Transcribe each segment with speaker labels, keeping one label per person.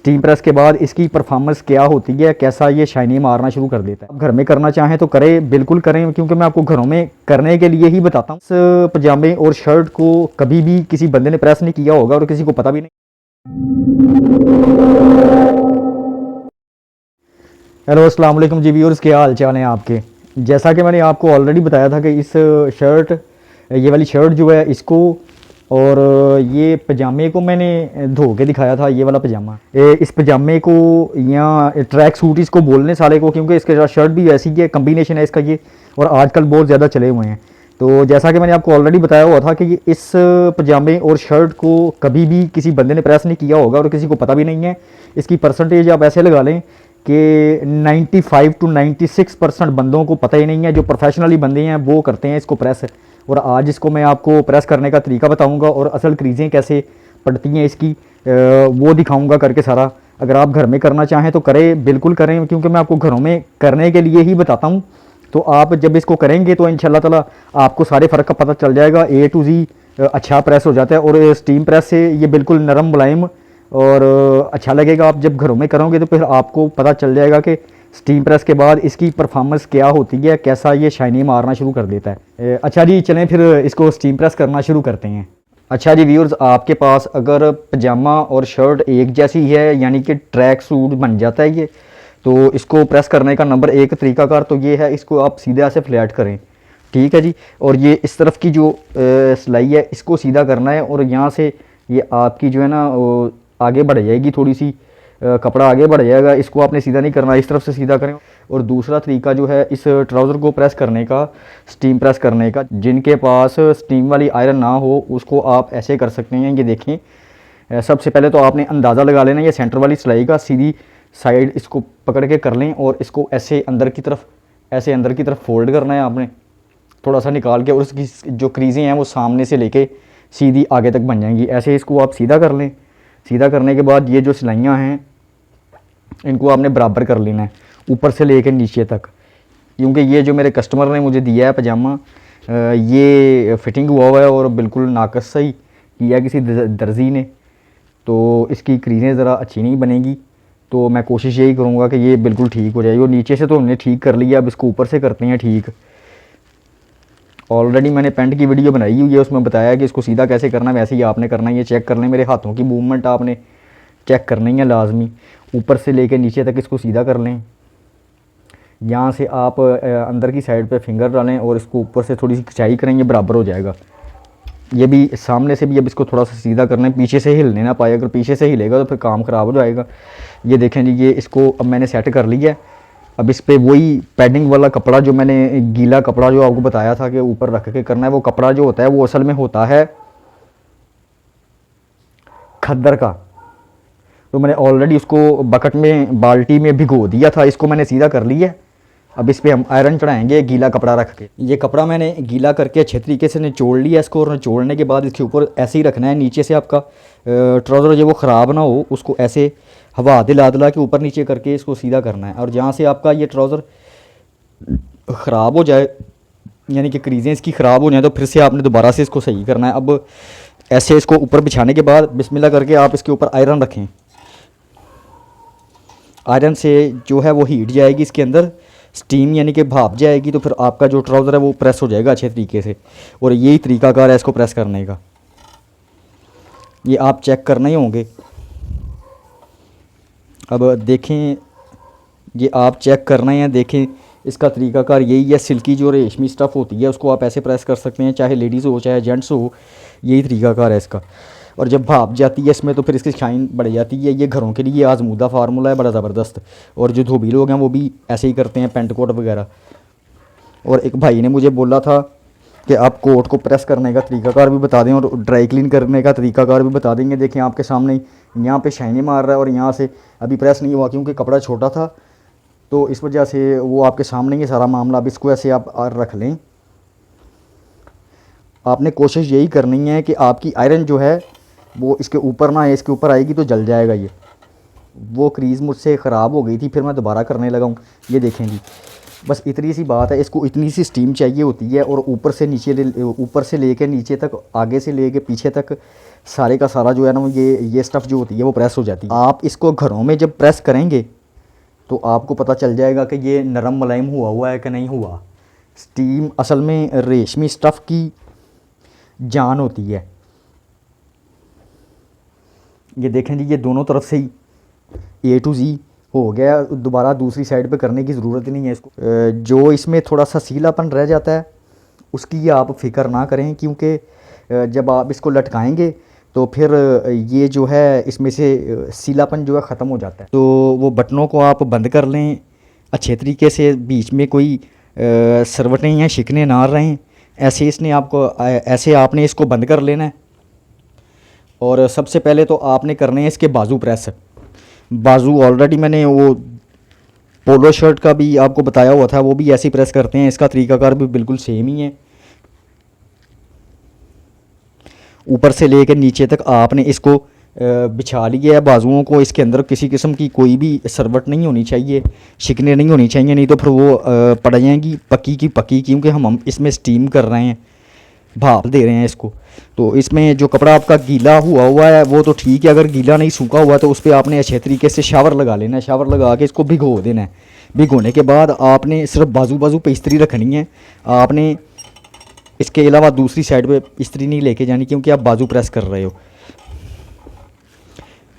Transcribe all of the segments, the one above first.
Speaker 1: Steam press के बाद इसकी परफॉर्मेंस क्या होती है, कैसा ये शाइनी मारना शुरू कर देता है। आप घर में करना चाहें तो करें, बिल्कुल करें, क्योंकि मैं आपको घरों में करने के लिए ही बताता हूँ। इस पजामे और शर्ट को कभी भी किसी बंदे ने प्रेस नहीं किया होगा और किसी को पता भी नहीं। हेलो अस्सलाम वालेकुम जी व्यूअर्स, क्या हाल चाल हैं आपके। जैसा कि मैंने आपको ऑलरेडी बताया था कि इस शर्ट, ये वाली शर्ट जो है इसको और ये पजामे को मैंने धो के दिखाया था। ये वाला पजामा, इस पजामे को या ट्रैक सूट इसको बोलने साले को, क्योंकि इसके साथ शर्ट भी ऐसी है, कम्बिनेशन है इसका ये, और आजकल बहुत ज़्यादा चले हुए हैं। तो जैसा कि मैंने आपको ऑलरेडी बताया हुआ था कि ये इस पजामे और शर्ट को कभी भी किसी बंदे ने प्रेस नहीं किया होगा और किसी को पता भी नहीं है। इसकी परसेंटेज आप ऐसे लगा लें कि 95 to 96% बंदों को पता ही नहीं है। जो प्रोफेशनली बंदे हैं वो करते हैं इसको प्रेस। और आज इसको मैं आपको प्रेस करने का तरीका बताऊंगा और असल क्रीज़ें कैसे पड़ती हैं इसकी वो दिखाऊंगा करके सारा। अगर आप घर में करना चाहें तो करें, बिल्कुल करें, क्योंकि मैं आपको घरों में करने के लिए ही बताता हूँ। तो आप जब इसको करेंगे तो इंशाल्लाह ताला आपको सारे फ़र्क का पता चल जाएगा। A to Z अच्छा प्रेस हो जाता है और स्टीम प्रेस से ये बिल्कुल नरम मुलायम और अच्छा लगेगा। आप जब घरों में करोगे तो फिर आपको पता चल जाएगा कि स्टीम प्रेस के बाद इसकी परफॉर्मेंस क्या होती है, कैसा ये शाइनी मारना शुरू कर देता है। अच्छा जी, चलें फिर इसको स्टीम प्रेस करना शुरू करते हैं। अच्छा जी व्यूअर्स, आपके पास अगर पजामा और शर्ट एक जैसी है, यानी कि ट्रैक सूट बन जाता है ये, तो इसको प्रेस करने का नंबर एक तरीकाकार तो ये है, इसको आप सीधा से फ्लैट करें, ठीक है जी। और ये इस तरफ की जो सिलाई है इसको सीधा करना है और यहाँ से ये आपकी जो है ना आगे बढ़ जाएगी, थोड़ी सी कपड़ा आगे बढ़ जाएगा। इसको आपने सीधा नहीं करना, इस तरफ से सीधा करें। और दूसरा तरीका जो है इस ट्राउज़र को प्रेस करने का, स्टीम प्रेस करने का, जिनके पास स्टीम वाली आयरन ना हो उसको आप ऐसे कर सकते हैं। ये देखें, सबसे पहले तो आपने अंदाज़ा लगा लेना ये सेंटर वाली सिलाई का, सीधी साइड इसको पकड़ के कर लें और इसको ऐसे अंदर की तरफ, ऐसे अंदर की तरफ फोल्ड करना है आपने, थोड़ा सा निकाल के, और उसकी जो क्रीज़ें हैं वो सामने से लेके सीधी आगे तक बन जाएंगी। ऐसे इसको आप सीधा कर लें। सीधा करने के बाद ये जो सिलाइयाँ हैं इनको आपने बराबर कर लेना है ऊपर से लेकर नीचे तक, क्योंकि ये जो मेरे कस्टमर ने मुझे दिया है पजामा ये फिटिंग हुआ हुआ है और बिल्कुल नाकस सही किया किसी दर्जी ने, तो इसकी क्रीज़ें ज़रा अच्छी नहीं बनेगी। तो मैं कोशिश यही करूँगा कि ये बिल्कुल ठीक हो जाएगी। और नीचे से तो हमने ठीक कर लिया, अब इसको ऊपर से करते हैं ठीक। ऑलरेडी मैंने पेंट की वीडियो बनाई हुई है, उसमें बताया कि इसको सीधा कैसे करना है, वैसे ही आपने करना है। ये चेक कर लें, मेरे हाथों की मूवमेंट आपने चेक करनी है लाजमी। ऊपर से लेकर नीचे तक इसको सीधा कर लें। यहाँ से आप अंदर की साइड पे फिंगर डालें और इसको ऊपर से थोड़ी सी खिंचाई करेंगे, बराबर हो जाएगा। ये भी सामने से भी अब इसको थोड़ा सा सीधा करना है, पीछे से हिलने ना पाए, अगर पीछे से हिलेगा तो फिर काम ख़राब हो जाएगा। ये देखें जी, ये इसको अब मैंने सेट कर लिया है। अब इस पर वही पैडिंग वाला कपड़ा जो मैंने, गीला कपड़ा जो आपको बताया था कि ऊपर रख के करना है, वो कपड़ा जो होता है वो असल में होता है खद्दर का। तो मैंने ऑलरेडी उसको बकेट में, बाल्टी में भिगो दिया था। इसको मैंने सीधा कर लिया। अब इस पर हम आयरन चढ़ाएंगे गीला कपड़ा रख के। ये कपड़ा मैंने गीला करके अच्छे तरीके से निचोड़ लिया इसको, और निचोड़ने के बाद इसके ऊपर ऐसे ही रखना है। नीचे से आपका ट्राउज़र जो वो ख़राब ना हो, उसको ऐसे हवा दिला दिला के ऊपर नीचे करके इसको सीधा करना है। और जहाँ से आपका ये ट्राउज़र ख़राब हो जाए, यानी कि क्रीज़ें इसकी ख़राब हो जाए, तो फिर से आपने दोबारा से इसको सही करना है। अब ऐसे इसको ऊपर बिछाने के बाद बिस्मिल्लाह करके आप इसके ऊपर आयरन रखें। आयरन से जो है वो हीट जाएगी इसके अंदर, स्टीम यानी कि भाप जाएगी, तो फिर आपका जो ट्राउज़र है वो प्रेस हो जाएगा अच्छे तरीके से। और यही तरीकाकार है इसको प्रेस करने का, ये आप चेक करने ही होंगे। अब देखें, ये आप चेक करना है, देखें इसका तरीकाकार यही है। सिल्की जो रेशमी स्टफ़ होती है उसको आप ऐसे प्रेस कर सकते हैं, चाहे लेडीज़ हो चाहे जेंट्स हो, यही तरीकाकार है इसका। और जब भाप जाती है इसमें तो फिर इसकी शाइन बढ़ जाती है। ये घरों के लिए आजमूदा फार्मूला है, बड़ा ज़बरदस्त। और जो धोबी लोग हैं वो भी ऐसे ही करते हैं, पेंट कोट वगैरह। और एक भाई ने मुझे बोला था कि आप कोट को प्रेस करने का तरीकाकार भी बता दें और ड्राई क्लीन करने का तरीकाकार भी बता देंगे। देखें आपके सामने यहाँ पे शाइनी मार रहा है और यहाँ से अभी प्रेस नहीं हुआ क्योंकि कपड़ा छोटा था, तो इस वजह से वो आपके सामने ही सारा मामला। अब इसको ऐसे आप रख लें। आपने कोशिश यही करनी है कि आपकी आयरन जो है वो इसके ऊपर ना आए, इसके ऊपर आएगी तो जल जाएगा। ये वो क्रीज़ मुझसे ख़राब हो गई थी, फिर मैं दोबारा करने लगा हूँ। ये देखें जी, बस इतनी सी बात है। इसको इतनी सी स्टीम चाहिए होती है और ऊपर से नीचे, ऊपर से लेके नीचे तक, आगे से लेके पीछे तक सारे का सारा जो है ना वो ये स्टफ़ जो होती है वो प्रेस हो जाती है। आप इसको घरों में जब प्रेस करेंगे तो आपको पता चल जाएगा कि ये नरम मुलायम हुआ है कि नहीं हुआ। स्टीम असल में रेशमी स्टफ़ की जान होती है। ये देखें जी, ये दोनों तरफ से ही A to Z हो गया, दोबारा दूसरी साइड पे करने की ज़रूरत ही नहीं है इसको। जो इसमें थोड़ा सा सीलापन रह जाता है उसकी आप फ़िक्र ना करें, क्योंकि जब आप इसको लटकाएंगे तो फिर ये जो है इसमें से सीलापन जो है ख़त्म हो जाता है। तो वो बटनों को आप बंद कर लें अच्छे तरीके से, बीच में कोई सरवटें या शिकने ना रहें। ऐसे इसने आपको ऐसे आपने इसको बंद कर लेना है। और सबसे पहले तो आपने करने हैं इसके बाजू प्रेस। बाजू ऑलरेडी मैंने वो पोलो शर्ट का भी आपको बताया हुआ था, वो भी ऐसे ही प्रेस करते हैं। इसका तरीकाकार भी बिल्कुल सेम ही है। ऊपर से लेकर नीचे तक आपने इसको बिछा लिया है बाजुओं को। इसके अंदर किसी किस्म की कोई भी सरवट नहीं होनी चाहिए, शिकने नहीं होनी चाहिए, नहीं तो फिर वो पड़ जाएंगी पक्की की पक्की, क्योंकि हम इसमें स्टीम कर रहे हैं, भाप दे रहे हैं इसको। तो इसमें जो कपड़ा आपका गीला हुआ है वो तो ठीक है, अगर गीला नहीं सूखा हुआ तो उस पर आपने अच्छे तरीके से शावर लगा लेना है। शावर लगा के इसको भिगो देना है। भिगोने के बाद आपने सिर्फ बाजू बाजू पे इस्त्री रखनी है। आपने इसके अलावा दूसरी साइड पे इस्त्री नहीं लेके जानी, क्योंकि आप बाजू प्रेस कर रहे हो।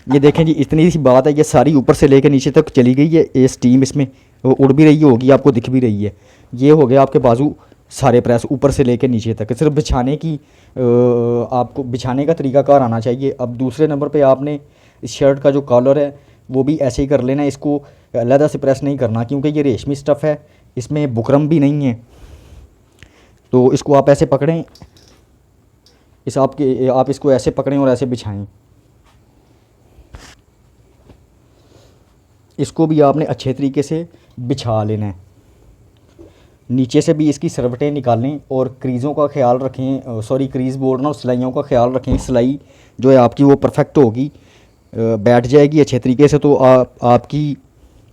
Speaker 1: ये देखें जी, इतनी सी बात है, ये सारी ऊपर से लेकर नीचे तक चली गई है। ये स्टीम इसमें उड़ भी रही होगी, आपको दिख भी रही है। ये हो गया आपके बाजू सारे प्रेस ऊपर से लेकर नीचे तक। सिर्फ बिछाने की आपको बिछाने का तरीकाकार आना चाहिए। अब दूसरे नंबर पे आपने इस शर्ट का जो कॉलर है वो भी ऐसे ही कर लेना है। इसको अलहदा से प्रेस नहीं करना, क्योंकि ये रेशमी स्टफ़ है, इसमें बुकरम भी नहीं है। तो इसको आप ऐसे पकड़ें, आप इसको ऐसे पकड़ें और ऐसे बिछाएं। इसको भी आपने अच्छे तरीके से बिछा लेना है। नीचे से भी इसकी सरवटें निकालें और क्रीज़ों का ख्याल रखें, सॉरी क्रीज़ बोलना, और सिलाइयों का ख्याल रखें। सिलाई जो है आपकी वो परफेक्ट होगी, बैठ जाएगी अच्छे तरीके से, तो आपकी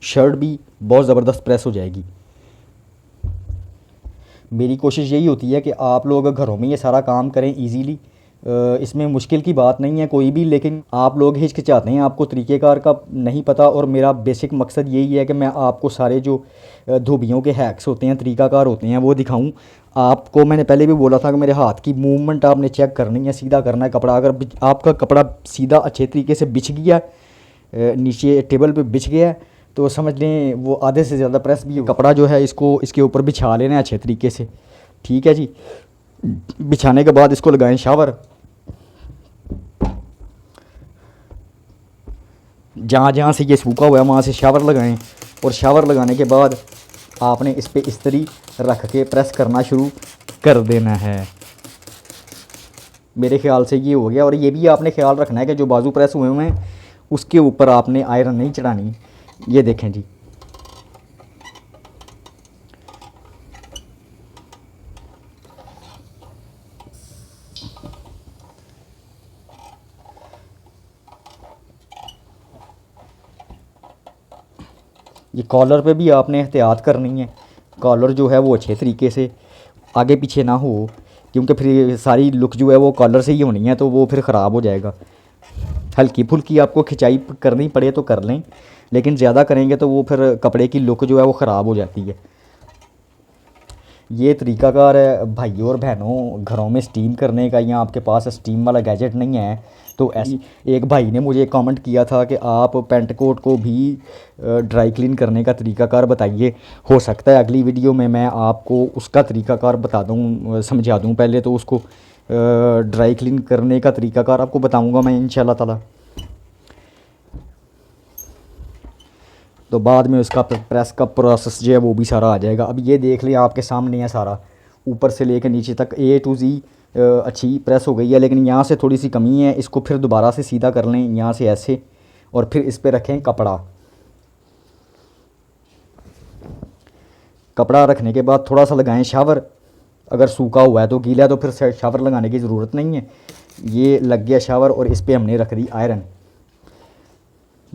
Speaker 1: शर्ट भी बहुत ज़बरदस्त प्रेस हो जाएगी। मेरी कोशिश यही होती है कि आप लोग घरों में ये सारा काम करें इजीली। इसमें मुश्किल की बात नहीं है कोई भी, लेकिन आप लोग हिचकिचाते हैं, आपको तरीक़ेकार का नहीं पता। और मेरा बेसिक मकसद यही है कि मैं आपको सारे जो धोबियों के हैक्स होते हैं, तरीक़ाकार होते हैं, वो दिखाऊं आपको। मैंने पहले भी बोला था कि मेरे हाथ की मूवमेंट आपने चेक करनी है, सीधा करना है कपड़ा। अगर आपका कपड़ा सीधा अच्छे तरीके से बिछ गया, नीचे टेबल पे बिछ गया, तो समझ लें वो आधे से ज़्यादा प्रेस भी। कपड़ा जो है इसको इसके ऊपर बिछा लेना है अच्छे तरीके से। ठीक है जी। बिछाने के बाद इसको लगाएं शावर। जहाँ जहाँ से ये सूखा हुआ है वहाँ से शावर लगाएं, और शावर लगाने के बाद आपने इस पर इस्त्री रख के प्रेस करना शुरू कर देना है। मेरे ख्याल से ये हो गया। और ये भी आपने ख्याल रखना है कि जो बाजू प्रेस हुए हुए हैं उसके ऊपर आपने आयरन नहीं चढ़ानी। ये देखें जी, ये कॉलर पे भी आपने एहतियात करनी है। कॉलर जो है वो अच्छे तरीके से आगे पीछे ना हो, क्योंकि फिर सारी लुक जो है वो कॉलर से ही होनी है, तो वो फिर ख़राब हो जाएगा। हल्की फुल्की आपको खिंचाई करनी पड़े तो कर लें, लेकिन ज़्यादा करेंगे तो वो फिर कपड़े की लुक जो है वो ख़राब हो जाती है। ये तरीकाकार है भाइयों और बहनों, घरों में स्टीम करने का, या आपके पास स्टीम वाला गैजेट नहीं है तो ऐसी। एक भाई ने मुझे कमेंट किया था कि आप पेंट कोट को भी ड्राई क्लीन करने का तरीकाकार बताइए। हो सकता है अगली वीडियो में मैं आपको उसका तरीकाकार बता दूं, समझा दूं। पहले तो उसको ड्राई क्लीन करने का तरीकाकार आपको बताऊंगा मैं इंशाल्लाह ताला, तो बाद में उसका प्रेस का प्रोसेस जो है वो भी सारा आ जाएगा। अब ये देख लें आपके सामने है सारा, ऊपर से लेकर नीचे तक A to Z अच्छी प्रेस हो गई है। लेकिन यहाँ से थोड़ी सी कमी है, इसको फिर दोबारा से सीधा कर लें यहाँ से ऐसे, और फिर इस पर रखें कपड़ा। कपड़ा रखने के बाद थोड़ा सा लगाएं शावर। अगर सूखा हुआ है तो, गीला है तो फिर शावर लगाने की ज़रूरत नहीं है। ये लग गया शावर, और इस पर हमने रख दी आयरन।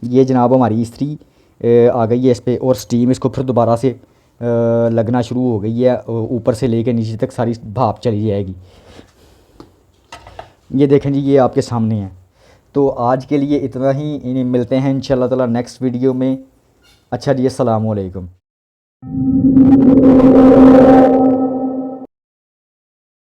Speaker 1: ये जनाब हमारी इस्त्री आ गई है इस पर, और स्टीम इसको फिर दोबारा से लगना शुरू हो गई है। ऊपर से लेके नीचे तक सारी भाप चली जाएगी। ये देखें जी, ये आपके सामने है। तो आज के लिए इतना ही, इन्हें मिलते हैं इंशाल्लाह ताला नेक्स्ट वीडियो में। अच्छा जी, अस्सलाम वालेकुम।